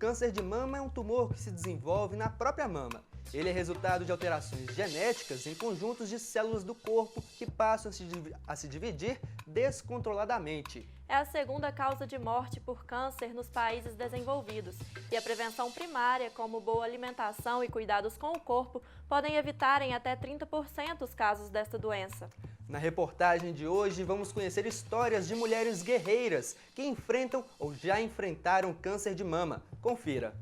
câncer de mama é um tumor que se desenvolve na própria mama. Ele é resultado de alterações genéticas em conjuntos de células do corpo que passam a se dividir descontroladamente. É a segunda causa de morte por câncer nos países desenvolvidos. E a prevenção primária, como boa alimentação e cuidados com o corpo, podem evitar em até 30% os casos desta doença. Na reportagem de hoje, vamos conhecer histórias de mulheres guerreiras que enfrentam ou já enfrentaram câncer de mama. Confira!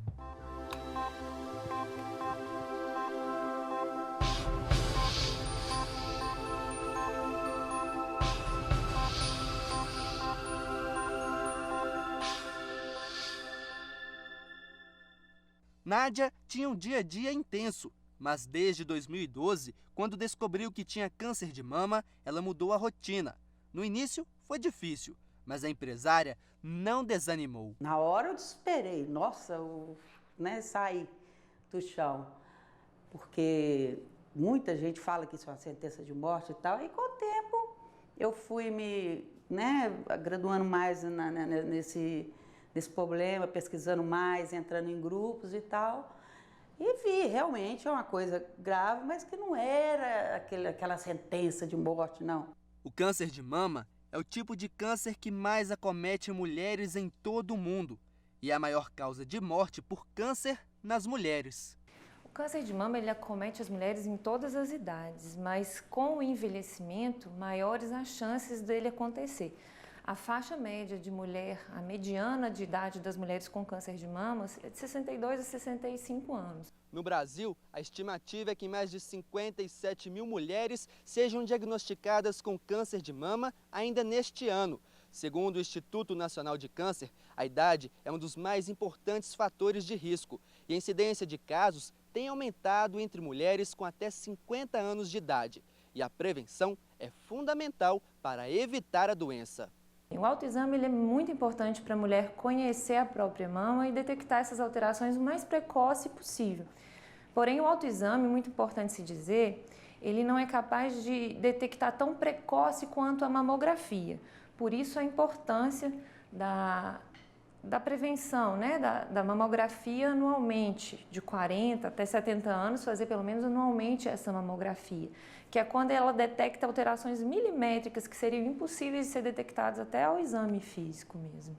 Nádia tinha um dia a dia intenso, mas desde 2012, quando descobriu que tinha câncer de mama, ela mudou a rotina. No início foi difícil, mas a empresária não desanimou. Na hora eu desesperei, nossa, saí do chão, porque muita gente fala que isso é uma sentença de morte e tal, e com o tempo eu fui me graduando mais nesse problema, pesquisando mais, entrando em grupos e tal, e vi, realmente é uma coisa grave, mas que não era aquela sentença de morte, não. O câncer de mama é o tipo de câncer que mais acomete mulheres em todo o mundo e é a maior causa de morte por câncer nas mulheres. O câncer de mama ele acomete as mulheres em todas as idades, mas com o envelhecimento, maiores as chances dele acontecer. A faixa média de mulher, a mediana de idade das mulheres com câncer de mama é de 62 a 65 anos. No Brasil, a estimativa é que mais de 57 mil mulheres sejam diagnosticadas com câncer de mama ainda neste ano. Segundo o Instituto Nacional de Câncer, a idade é um dos mais importantes fatores de risco e a incidência de casos tem aumentado entre mulheres com até 50 anos de idade. E a prevenção é fundamental para evitar a doença. O autoexame ele é muito importante para a mulher conhecer a própria mama e detectar essas alterações o mais precoce possível. Porém, o autoexame, muito importante se dizer, ele não é capaz de detectar tão precoce quanto a mamografia. Por isso a importância da prevenção, da mamografia anualmente, de 40 até 70 anos, fazer pelo menos anualmente essa mamografia, que é quando ela detecta alterações milimétricas que seriam impossíveis de ser detectadas até ao exame físico mesmo.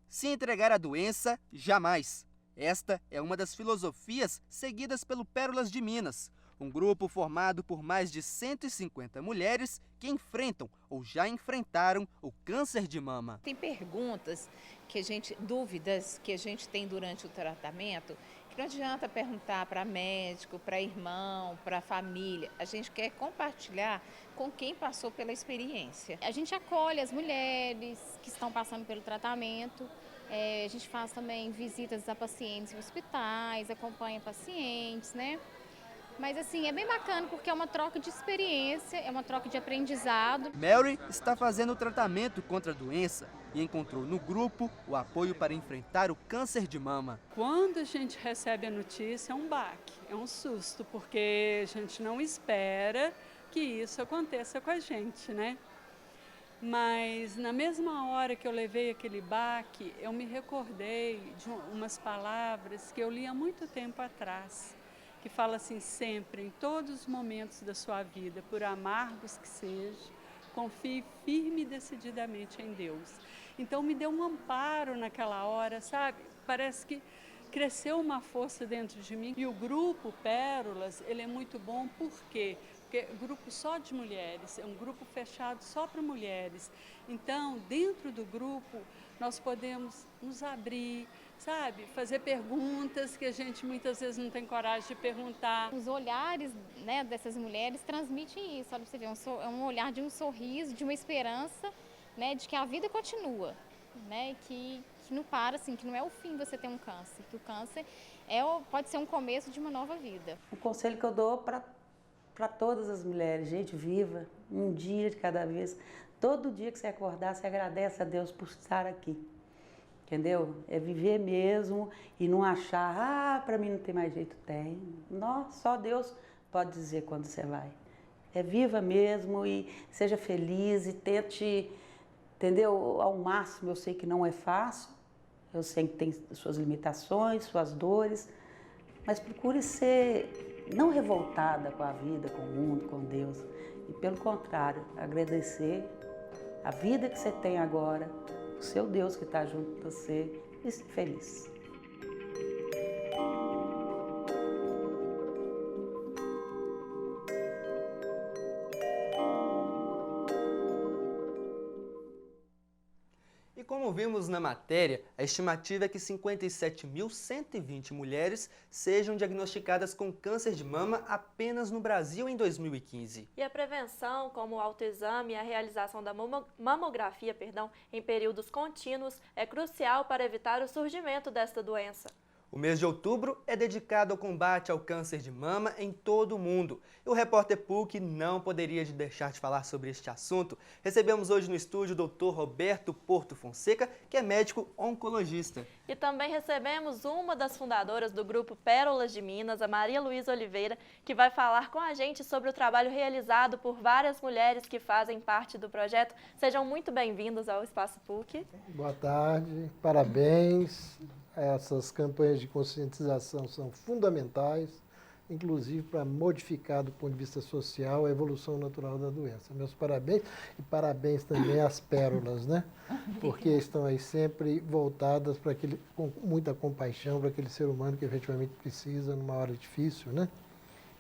Se entregar à doença, jamais. Esta é uma das filosofias seguidas pelo Pérolas de Minas, um grupo formado por mais de 150 mulheres que enfrentam ou já enfrentaram o câncer de mama. Tem perguntas, dúvidas que a gente tem durante o tratamento, que não adianta perguntar para médico, para irmão, para família. A gente quer compartilhar com quem passou pela experiência. A gente acolhe as mulheres que estão passando pelo tratamento. A gente faz também visitas a pacientes em hospitais, acompanha pacientes, Mas assim, é bem bacana porque é uma troca de experiência, é uma troca de aprendizado. Mary está fazendo o tratamento contra a doença e encontrou no grupo o apoio para enfrentar o câncer de mama. Quando a gente recebe a notícia é um baque, é um susto, porque a gente não espera que isso aconteça com a gente, Mas na mesma hora que eu levei aquele baque, eu me recordei de umas palavras que eu li há muito tempo atrás, que fala assim, sempre, em todos os momentos da sua vida, por amargos que sejam, confie firme e decididamente em Deus. Então me deu um amparo naquela hora, sabe? Parece que cresceu uma força dentro de mim. E o grupo Pérolas, ele é muito bom, por quê? Porque é um grupo só de mulheres, é um grupo fechado só para mulheres. Então, dentro do grupo, nós podemos nos abrir, sabe? Fazer perguntas que a gente muitas vezes não tem coragem de perguntar. Os olhares dessas mulheres transmitem isso. Olha, você vê, é um olhar de um sorriso, de uma esperança, de que a vida continua, que não para, assim, que não é o fim você ter um câncer, que o câncer pode ser um começo de uma nova vida. O conselho que eu dou para todas as mulheres, gente, viva um dia de cada vez. Todo dia que você acordar, você agradece a Deus por estar aqui. Entendeu? É viver mesmo e não achar, para mim não tem mais jeito, tem. Nossa, só Deus pode dizer quando você vai. É viva mesmo e seja feliz e tente, entendeu? Ao máximo, eu sei que não é fácil, Eu sei que tem suas limitações, suas dores, mas procure ser não revoltada com a vida, com o mundo, com Deus. E pelo contrário, agradecer a vida que você tem agora, o seu Deus que está junto com você e ser feliz. E como vimos na matéria, a estimativa é que 57.120 mulheres sejam diagnosticadas com câncer de mama apenas no Brasil em 2015. E a prevenção, como o autoexame e a realização da mamografia, em períodos contínuos, é crucial para evitar o surgimento desta doença. O mês de outubro é dedicado ao combate ao câncer de mama em todo o mundo. E o repórter PUC não poderia deixar de falar sobre este assunto. Recebemos hoje no estúdio o Dr. Roberto Porto Fonseca, que é médico oncologista. E também recebemos uma das fundadoras do grupo Pérolas de Minas, a Maria Luísa Oliveira, que vai falar com a gente sobre o trabalho realizado por várias mulheres que fazem parte do projeto. Sejam muito bem-vindos ao Espaço PUC. Boa tarde, parabéns. Essas campanhas de conscientização são fundamentais, inclusive para modificar do ponto de vista social a evolução natural da doença. Meus parabéns e parabéns também às pérolas, né? Porque estão aí sempre voltadas para com muita compaixão para aquele ser humano que efetivamente precisa numa hora difícil, né?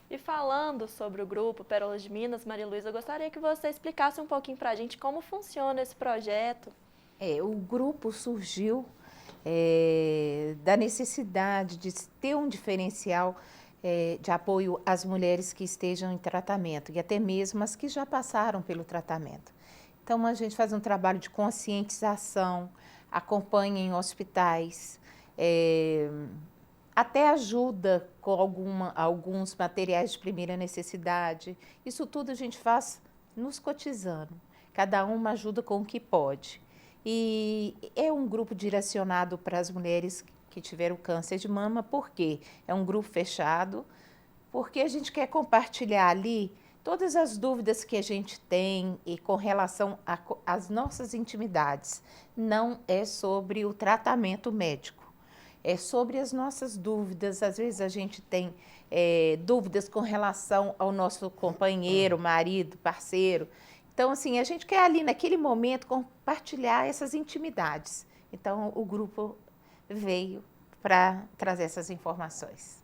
E falando sobre o grupo Pérolas de Minas, Maria Luísa, eu gostaria que você explicasse um pouquinho para a gente como funciona esse projeto. O grupo surgiu da necessidade de ter um diferencial de apoio às mulheres que estejam em tratamento e até mesmo as que já passaram pelo tratamento. Então, a gente faz um trabalho de conscientização, acompanha em hospitais, até ajuda com alguns materiais de primeira necessidade. Isso tudo a gente faz nos cotizando, cada uma ajuda com o que pode. E é um grupo direcionado para as mulheres que tiveram câncer de mama, porque é um grupo fechado, porque a gente quer compartilhar ali todas as dúvidas que a gente tem e com relação às nossas intimidades. Não é sobre o tratamento médico, é sobre as nossas dúvidas. Às vezes a gente tem dúvidas com relação ao nosso companheiro, marido, parceiro. Então, assim, a gente quer ali, naquele momento, compartilhar essas intimidades. Então, o grupo veio para trazer essas informações.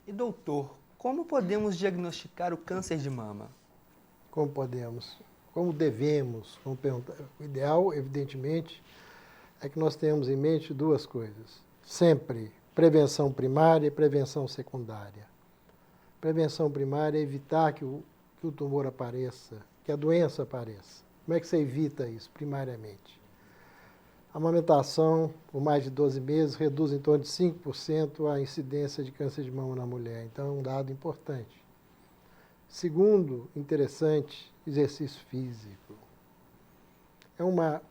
E, doutor, como podemos diagnosticar o câncer de mama? Como podemos? Como devemos? Como perguntar? O ideal, evidentemente, é que nós tenhamos em mente duas coisas. Sempre prevenção primária e prevenção secundária. Prevenção primária é evitar que o tumor apareça, que a doença apareça. Como é que você evita isso, primariamente? A amamentação, por mais de 12 meses, reduz em torno de 5% a incidência de câncer de mama na mulher. Então, é um dado importante. Segundo, interessante, exercício físico. É uma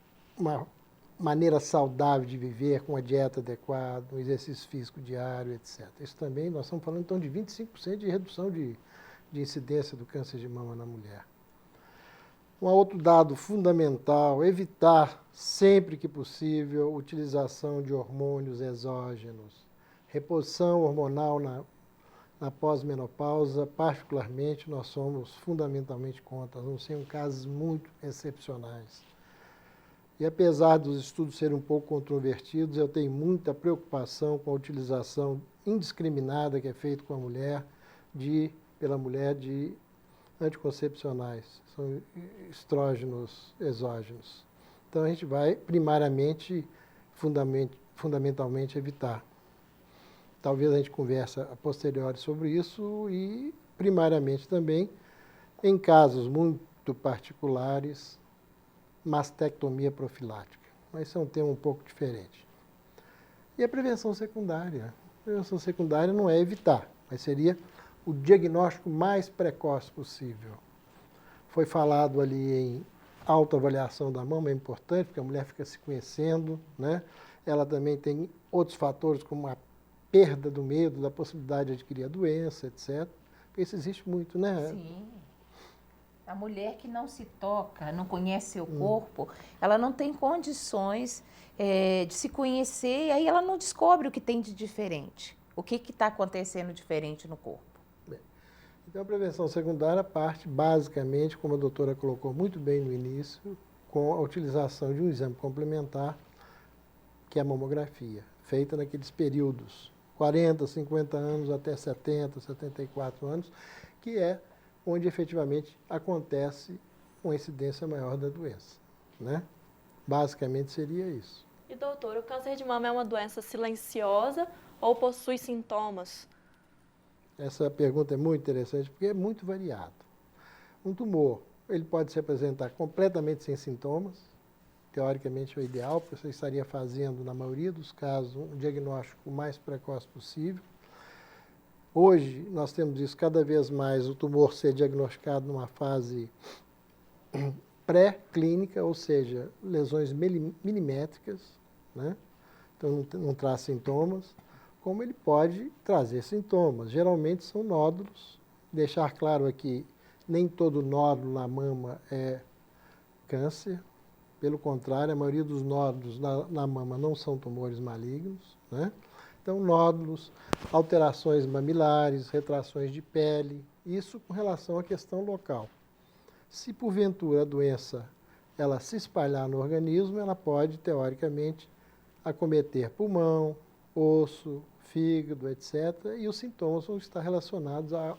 maneira saudável de viver, com a dieta adequada, um exercício físico diário, etc. Isso também, nós estamos falando então de 25% de redução de incidência do câncer de mama na mulher. Um outro dado fundamental, evitar sempre que possível a utilização de hormônios exógenos. Reposição hormonal na pós-menopausa, particularmente, nós somos fundamentalmente contra, não são casos muito excepcionais. E apesar dos estudos serem um pouco controvertidos, eu tenho muita preocupação com a utilização indiscriminada que é feita com a mulher, pela mulher de anticoncepcionais, são estrógenos exógenos. Então a gente vai primariamente, fundamentalmente evitar. Talvez a gente converse a posteriori sobre isso e primariamente também, em casos muito particulares, mastectomia profilática. Mas isso é um tema um pouco diferente. E a prevenção secundária? A prevenção secundária não é evitar, mas seria o diagnóstico mais precoce possível. Foi falado ali em autoavaliação da mama, é importante, porque a mulher fica se conhecendo, né? Ela também tem outros fatores, como a perda do medo, da possibilidade de adquirir a doença, etc. Porque isso existe muito, né? Sim. A mulher que não se toca, não conhece seu corpo, ela não tem condições de se conhecer e aí ela não descobre o que tem de diferente. O que está acontecendo diferente no corpo. Então, a prevenção secundária parte basicamente, como a doutora colocou muito bem no início, com a utilização de um exame complementar, que é a mamografia, feita naqueles períodos, 40, 50 anos até 70, 74 anos, que é onde efetivamente acontece uma incidência maior da doença, né? Basicamente seria isso. E doutor, o câncer de mama é uma doença silenciosa ou possui sintomas? Essa pergunta é muito interessante porque é muito variado. Um tumor, ele pode se apresentar completamente sem sintomas, teoricamente é o ideal, porque você estaria fazendo, na maioria dos casos, um diagnóstico o mais precoce possível. Hoje, nós temos isso cada vez mais, o tumor ser diagnosticado numa fase pré-clínica, ou seja, lesões milimétricas, né? Então não traz sintomas, como ele pode trazer sintomas. Geralmente são nódulos. Deixar claro aqui, nem todo nódulo na mama é câncer. Pelo contrário, a maioria dos nódulos na mama não são tumores malignos, né? Então, nódulos, alterações mamilares, retrações de pele, isso com relação à questão local. Se porventura a doença ela se espalhar no organismo, ela pode, teoricamente, acometer pulmão, osso, fígado, etc. E os sintomas vão estar relacionados a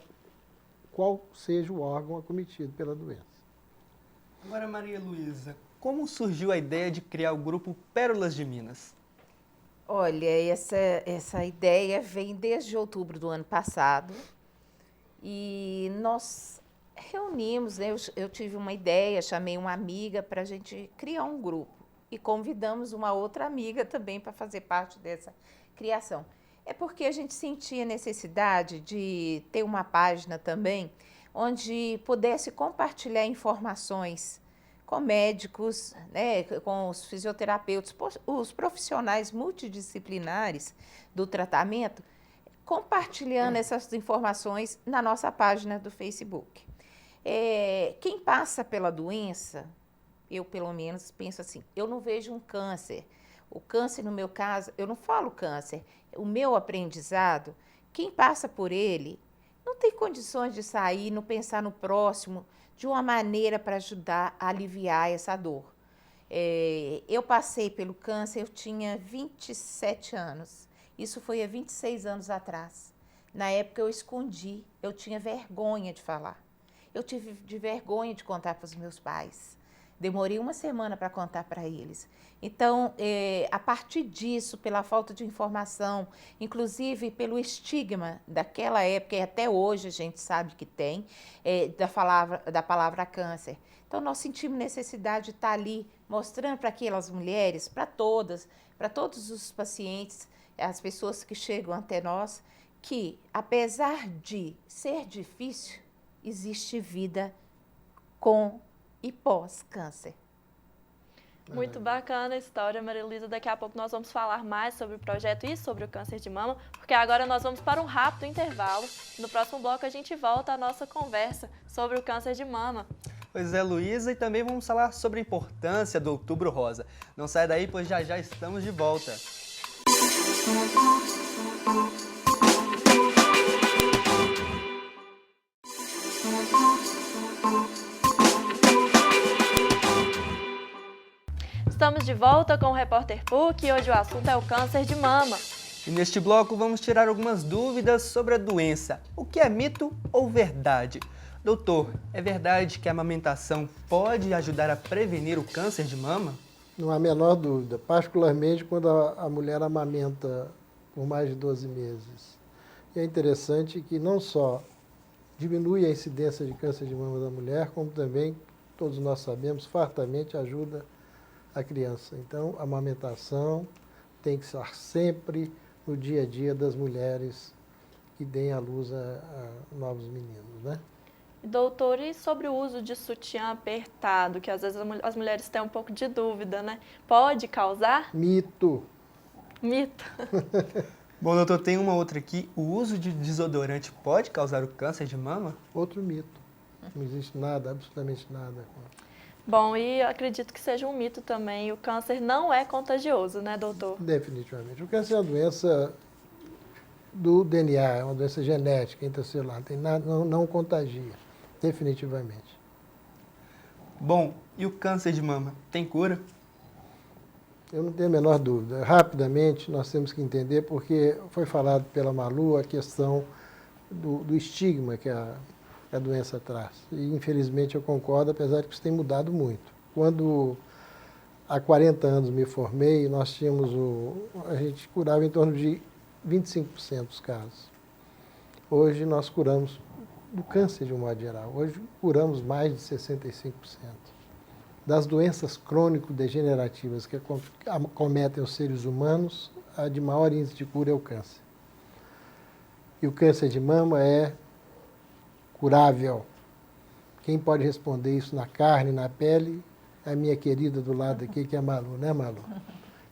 qual seja o órgão acometido pela doença. Agora, Maria Luísa, como surgiu a ideia de criar o grupo Pérolas de Minas? Olha, essa ideia vem desde outubro do ano passado e nós reunimos, né? Eu tive uma ideia, chamei uma amiga para a gente criar um grupo e convidamos uma outra amiga também para fazer parte dessa criação. É porque a gente sentia necessidade de ter uma página também onde pudesse compartilhar informações com médicos, né, com os fisioterapeutas, os profissionais multidisciplinares do tratamento, compartilhando essas informações na nossa página do Facebook. Quem passa pela doença, eu pelo menos penso assim, eu não vejo um câncer. O câncer, no meu caso, eu não falo câncer, o meu aprendizado, quem passa por ele não tem condições de sair, não pensar no próximo, de uma maneira para ajudar a aliviar essa dor. Eu passei pelo câncer, eu tinha 27 anos. Isso foi há 26 anos atrás. Na época eu escondi, eu tinha vergonha de falar. Eu tive de vergonha de contar para os meus pais. Demorei uma semana para contar para eles. Então, a partir disso, pela falta de informação, inclusive pelo estigma daquela época, e até hoje a gente sabe que tem, da palavra câncer. Então, nós sentimos necessidade de estar ali mostrando para aquelas mulheres, para todos os pacientes, as pessoas que chegam até nós, que apesar de ser difícil, existe vida com e pós-câncer. Muito bacana a história, Maria Luísa. Daqui a pouco nós vamos falar mais sobre o projeto e sobre o câncer de mama, porque agora nós vamos para um rápido intervalo. No próximo bloco a gente volta à nossa conversa sobre o câncer de mama. Pois é, Luísa, e também vamos falar sobre a importância do Outubro Rosa. Não sai daí, pois já estamos de volta. Estamos de volta com o Repórter PUC e hoje o assunto é o câncer de mama. E neste bloco vamos tirar algumas dúvidas sobre a doença. O que é mito ou verdade? Doutor, é verdade que a amamentação pode ajudar a prevenir o câncer de mama? Não há a menor dúvida, particularmente quando a mulher amamenta por mais de 12 meses. E é interessante que não só diminui a incidência de câncer de mama da mulher, como também, todos nós sabemos, fartamente ajuda a criança. Então, a amamentação tem que estar sempre no dia a dia das mulheres que deem à luz a novos meninos, né? Doutor, e sobre o uso de sutiã apertado, que às vezes as mulheres têm um pouco de dúvida, né? Pode causar? Mito. Mito. Bom, doutor, tem uma outra aqui. O uso de desodorante pode causar o câncer de mama? Outro mito. Não existe nada, absolutamente nada. Bom, e acredito que seja um mito também, o câncer não é contagioso, né, doutor? Definitivamente. O câncer é uma doença do DNA, é uma doença genética, intracelular, tem nada, não contagia, definitivamente. Bom, e o câncer de mama tem cura? Eu não tenho a menor dúvida. Rapidamente, nós temos que entender, porque foi falado pela Malu a questão do estigma que a doença traz. E, infelizmente, eu concordo, apesar de que isso tem mudado muito. Quando, há 40 anos, me formei, nós tínhamos a gente curava em torno de 25% dos casos. Hoje, nós curamos do câncer de um modo geral. Hoje, curamos mais de 65%. Das doenças crônico-degenerativas que acometem os seres humanos, a de maior índice de cura é o câncer. E o câncer de mama é curável. Quem pode responder isso na carne, na pele, é a minha querida do lado aqui, que é a Malu, né, Malu?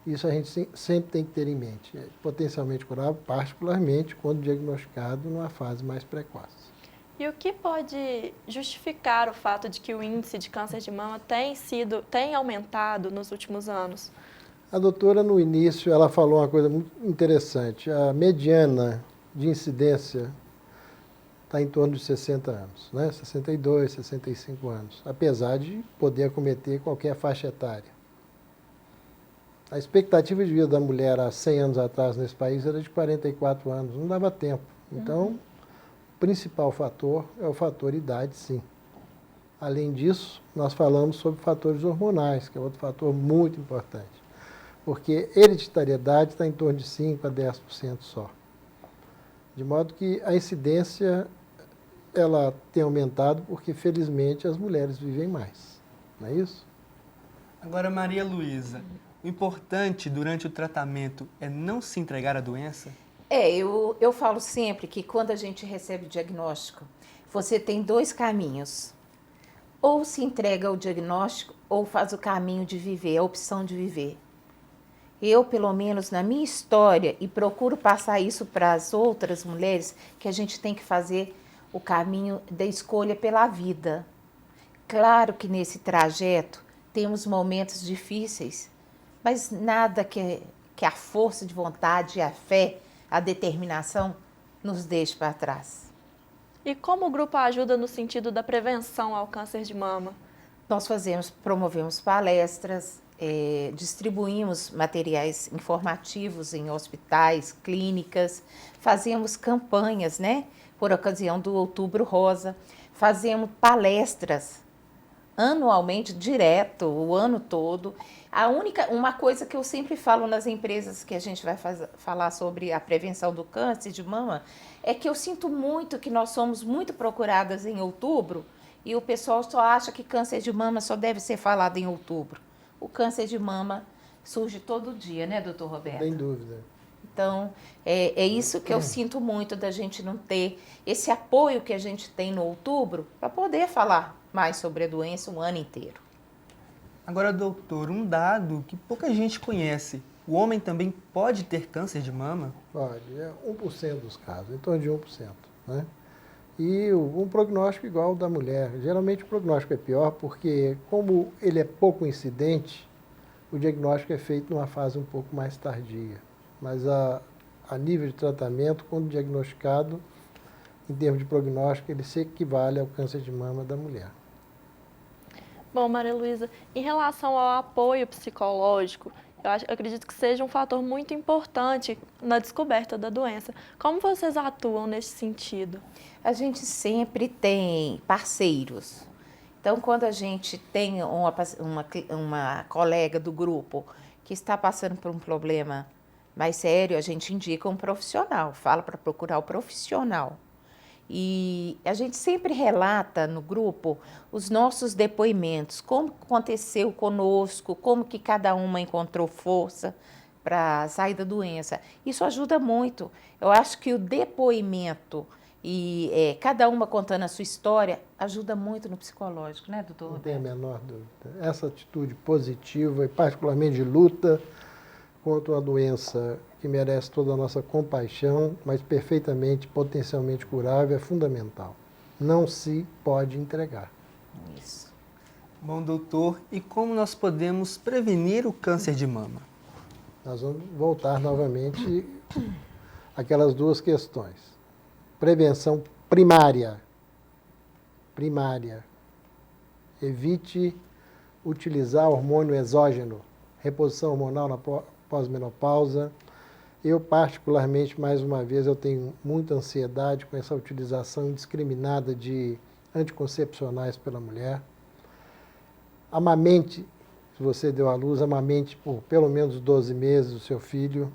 Isso a gente sempre tem que ter em mente. É potencialmente curável, particularmente quando diagnosticado numa fase mais precoce. E o que pode justificar o fato de que o índice de câncer de mama tem aumentado nos últimos anos? A doutora, no início, ela falou uma coisa muito interessante. A mediana de incidência está em torno de 60 anos, né? 62, 65 anos, apesar de poder acometer qualquer faixa etária. A expectativa de vida da mulher há 100 anos atrás nesse país era de 44 anos, não dava tempo. Então, o principal fator é o fator idade, sim. Além disso, nós falamos sobre fatores hormonais, que é outro fator muito importante, porque hereditariedade está em torno de 5% a 10% só. De modo que a incidência ela tem aumentado porque, felizmente, as mulheres vivem mais. Não é isso? Agora, Maria Luísa, o importante durante o tratamento é não se entregar à doença? Eu falo sempre que quando a gente recebe o diagnóstico, você tem dois caminhos. Ou se entrega ao diagnóstico ou faz o caminho de viver, a opção de viver. Eu, pelo menos na minha história, e procuro passar isso para as outras mulheres, que a gente tem que fazer o caminho da escolha pela vida. Claro que nesse trajeto temos momentos difíceis, mas nada que a força de vontade, a fé, a determinação nos deixe para trás. E como o grupo ajuda no sentido da prevenção ao câncer de mama? Nós promovemos palestras, distribuímos materiais informativos em hospitais, clínicas, fazemos campanhas, né, por ocasião do Outubro Rosa, fazemos palestras anualmente, direto, o ano todo. Uma coisa que eu sempre falo nas empresas que a gente vai falar sobre a prevenção do câncer de mama, é que eu sinto muito que nós somos muito procuradas em outubro e o pessoal só acha que câncer de mama só deve ser falado em outubro. O câncer de mama surge todo dia, né, doutor Roberto? Sem dúvida. Então, é isso que eu sinto muito da gente não ter esse apoio que a gente tem no outubro para poder falar mais sobre a doença o ano inteiro. Agora, doutor, um dado que pouca gente conhece. O homem também pode ter câncer de mama? Pode, é 1% dos casos, em torno de 1%. Né? E um prognóstico igual ao da mulher. Geralmente o prognóstico é pior porque, como ele é pouco incidente, o diagnóstico é feito numa fase um pouco mais tardia. Mas a nível de tratamento, quando diagnosticado, em termos de prognóstico, ele se equivale ao câncer de mama da mulher. Bom, Maria Luísa, em relação ao apoio psicológico, eu acredito que seja um fator muito importante na descoberta da doença. Como vocês atuam nesse sentido? A gente sempre tem parceiros. Então, quando a gente tem uma colega do grupo que está passando por um problema mais sério, a gente indica um profissional, fala para procurar o profissional. E a gente sempre relata no grupo os nossos depoimentos, como aconteceu conosco, como que cada uma encontrou força para sair da doença. Isso ajuda muito. Eu acho que o depoimento e cada uma contando a sua história ajuda muito no psicológico, né, doutor? Não tem a menor dúvida. Essa atitude positiva e particularmente de luta contra uma doença que merece toda a nossa compaixão, mas perfeitamente, potencialmente curável, é fundamental. não se pode entregar. Isso. Bom, doutor, e como nós podemos prevenir o câncer de mama? Nós vamos voltar novamente àquelas duas questões. Prevenção primária. Primária. Evite utilizar hormônio exógeno, reposição hormonal na pós-menopausa. Eu, particularmente, mais uma vez, eu tenho muita ansiedade com essa utilização indiscriminada de anticoncepcionais pela mulher. Amamente, se você deu à luz, amamente por pelo menos 12 meses o seu filho.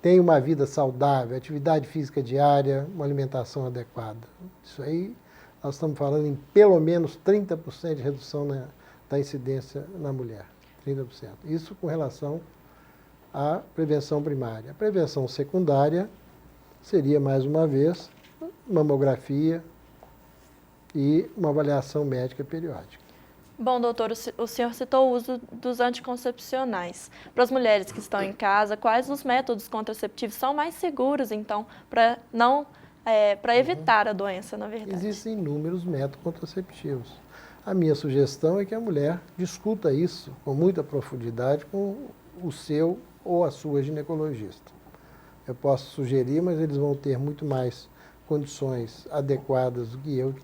Tenha uma vida saudável, atividade física diária, uma alimentação adequada. Isso aí, nós estamos falando em pelo menos 30% de redução da incidência na mulher. 30%. Isso com relação à prevenção primária. A prevenção secundária seria, mais uma vez, mamografia e uma avaliação médica periódica. Bom, doutor, o senhor citou o uso dos anticoncepcionais. Para as mulheres que estão em casa, quais os métodos contraceptivos são mais seguros, então, para evitar a doença, na verdade? Existem inúmeros métodos contraceptivos. A minha sugestão é que a mulher discuta isso com muita profundidade com o seu ou a sua ginecologista. Eu posso sugerir, mas eles vão ter muito mais condições adequadas do que eu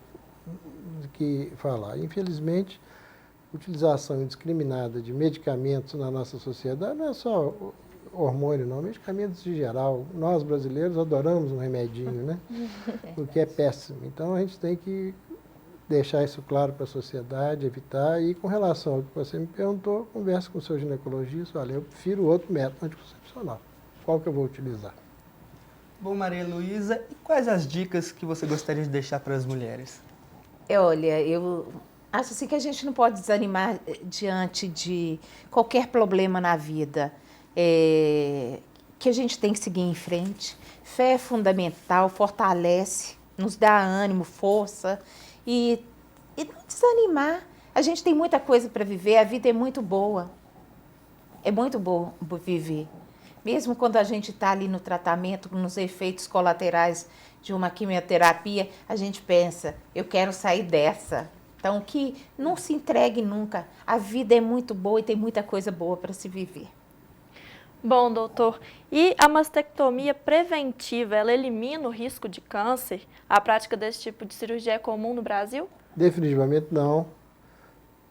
que falar. Infelizmente, utilização indiscriminada de medicamentos na nossa sociedade não é só hormônio, não, medicamentos em geral. Nós, brasileiros, adoramos um remedinho, né? O que é péssimo. Então, a gente tem que deixar isso claro para a sociedade, evitar. E com relação ao que você me perguntou, converse com o seu ginecologista. Olha, eu prefiro outro método anticoncepcional. Qual que eu vou utilizar? Bom, Maria Luísa, e quais as dicas que você gostaria de deixar para as mulheres? Olha, eu acho assim que a gente não pode desanimar diante de qualquer problema na vida. Que a gente tem que seguir em frente. Fé é fundamental, fortalece, nos dá ânimo, força e não desanimar. A gente tem muita coisa para viver, a vida é muito boa. É muito bom viver. Mesmo quando a gente está ali no tratamento, nos efeitos colaterais de uma quimioterapia, a gente pensa, eu quero sair dessa. Então, que não se entregue nunca. A vida é muito boa e tem muita coisa boa para se viver. Bom, doutor, e a mastectomia preventiva, ela elimina o risco de câncer? A prática desse tipo de cirurgia é comum no Brasil? Definitivamente não.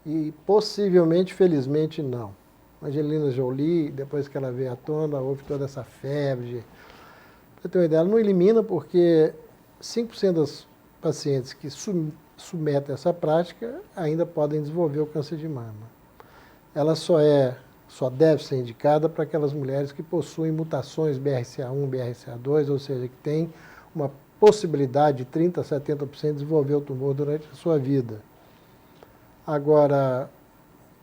E possivelmente, felizmente, não. Angelina Jolie, depois que ela veio à tona, houve toda essa febre. Para ter uma ideia, ela não elimina porque 5% das pacientes que submetem a essa prática ainda podem desenvolver o câncer de mama. Ela só deve ser indicada para aquelas mulheres que possuem mutações BRCA1, BRCA2, ou seja, que têm uma possibilidade de 30% a 70% de desenvolver o tumor durante a sua vida. Agora,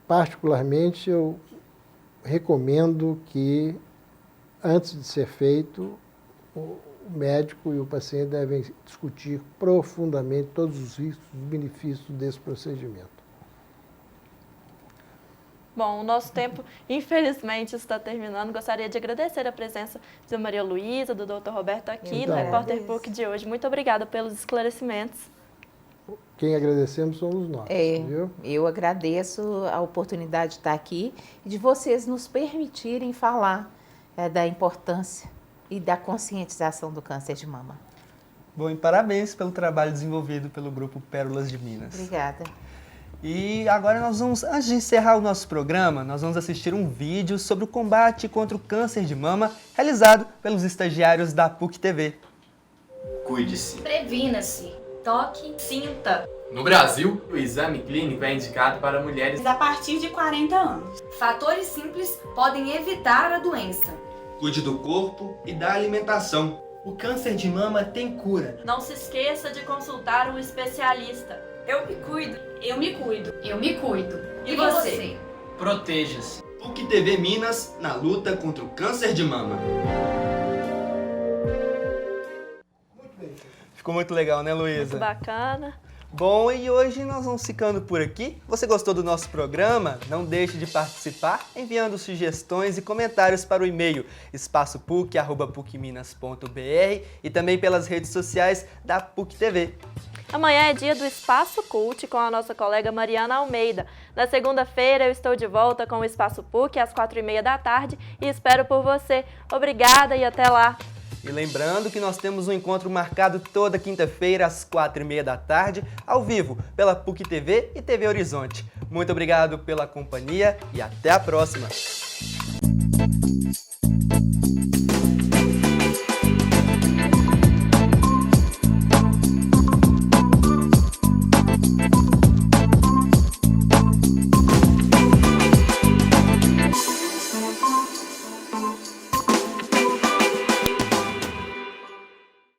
particularmente, eu recomendo que, antes de ser feito, o médico e o paciente devem discutir profundamente todos os riscos e benefícios desse procedimento. Bom, o nosso tempo, infelizmente, está terminando. Gostaria de agradecer a presença de Maria Luísa, do Dr. Roberto aqui no Repórter PUC de hoje. Muito obrigada pelos esclarecimentos. Quem agradecemos somos nós, viu? Eu agradeço a oportunidade de estar aqui e de vocês nos permitirem falar da importância e da conscientização do câncer de mama. Bom, e parabéns pelo trabalho desenvolvido pelo Grupo Pérolas de Minas. Obrigada. E agora nós vamos, antes de encerrar o nosso programa, nós vamos assistir um vídeo sobre o combate contra o câncer de mama realizado pelos estagiários da PUC TV. Cuide-se. Previna-se. Toque, sinta. No Brasil, o exame clínico é indicado para mulheres a partir de 40 anos. Fatores simples podem evitar a doença. Cuide do corpo e da alimentação. O câncer de mama tem cura. Não se esqueça de consultar um especialista. Eu me cuido. Eu me cuido. Eu me cuido. E você? Proteja-se. PUC TV Minas na luta contra o câncer de mama. Ficou muito legal, né, Luísa? Muito bacana. Bom, e hoje nós vamos ficando por aqui. Você gostou do nosso programa? Não deixe de participar enviando sugestões e comentários para o e-mail espaçopuc@pucminas.br e também pelas redes sociais da PUC TV. Amanhã é dia do Espaço Cult com a nossa colega Mariana Almeida. Na segunda-feira eu estou de volta com o Espaço PUC às 4h30 da tarde e espero por você. Obrigada e até lá! E lembrando que nós temos um encontro marcado toda quinta-feira às 4h30 da tarde, ao vivo, pela PUC TV e TV Horizonte. Muito obrigado pela companhia e até a próxima!